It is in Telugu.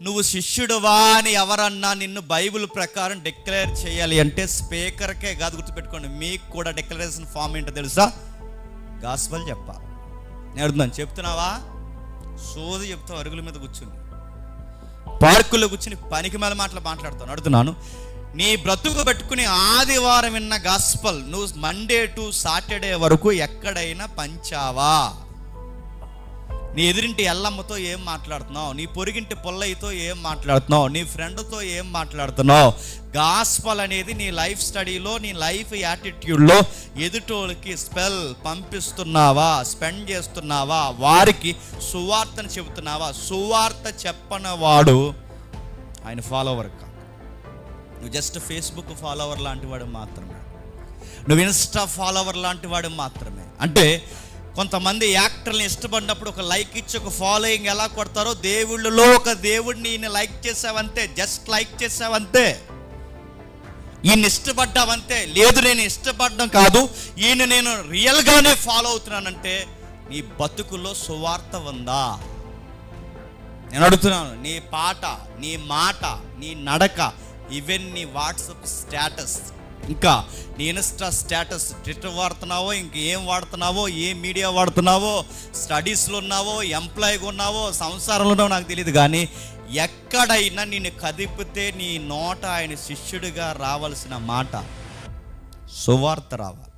నువ్వు శిష్యుడువా అని ఎవరన్నా నిన్ను బైబిల్ ప్రకారం డిక్లేర్ చేయాలి అంటే స్పీకర్కే కాదు, గుర్తుపెట్టుకోండి, మీకు కూడా డిక్లరేషన్ ఫామ్ ఏంటో తెలుసా? గాస్పల్ చెప్పాలి. నేను అడుగుతున్నాను, చెప్తున్నావా? సోది చెప్తావు, అరుగుల మీద కూర్చుని, పార్కుల్లో కూర్చుని పనికి మేల మాట్లాడుతాను. అడుగుతున్నాను, నీ బ్రతుకు పెట్టుకుని ఆదివారం విన్న గాస్పల్ నువ్వు మండే టు సాటర్డే వరకు ఎక్కడైనా పంచావా? నీ ఎదురింటి ఎల్లమ్మతో ఏం మాట్లాడుతున్నావు? నీ పొరిగింటి పొల్లయ్యతో ఏం మాట్లాడుతున్నావు? నీ ఫ్రెండ్తో ఏం మాట్లాడుతున్నావు? గాస్పల్ అనేది నీ లైఫ్ స్టడీలో, నీ లైఫ్ యాటిట్యూడ్లో ఎదుటోళ్ళకి పంపిస్తున్నావా? స్పెండ్ చేస్తున్నావా? వారికి సువార్తను చెబుతున్నావా? సువార్త చెప్పనవాడు ఆయన ఫాలోవర్ కాదు. నువ్వు జస్ట్ ఫేస్బుక్ ఫాలోవర్ లాంటి వాడు మాత్రమే, నువ్వు ఇన్స్టా ఫాలోవర్ లాంటి వాడు మాత్రమే. అంటే కొంతమంది యాక్టర్ని ఇష్టపడినప్పుడు ఒక లైక్ ఇచ్చి ఒక ఫాలోయింగ్ ఎలా కొడతారో, దేవుళ్ళలో ఒక దేవుడిని ఈయన లైక్ చేసావంతే, జస్ట్ లైక్ చేసావంతే, ఈయన ఇష్టపడ్డావంతే. లేదు, నేను ఇష్టపడడం కాదు, ఈయన నేను రియల్గానే ఫాలో అవుతున్నానంటే నీ బతుకులో సువార్త ఉందా? నేను అడుగుతున్నాను, నీ పాట, నీ మాట, నీ నడక, ఈవెన్ నీ వాట్సాప్ స్టేటస్, ఇంకా నీ ఇన్స్టా స్టేటస్, ట్విట్టర్ వాడుతున్నావో, ఇంకేం వాడుతున్నావో, ఏ మీడియా వాడుతున్నావో, స్టడీస్లో ఉన్నావో, ఎంప్లాయీగా ఉన్నావో, సంసారంలో ఉన్నావో నాకు తెలియదు, కానీ ఎక్కడైనా నిన్ను కదిపితే నీ నోట ఆయన శిష్యుడిగా రావాల్సిన మాట సువార్త రావాలి.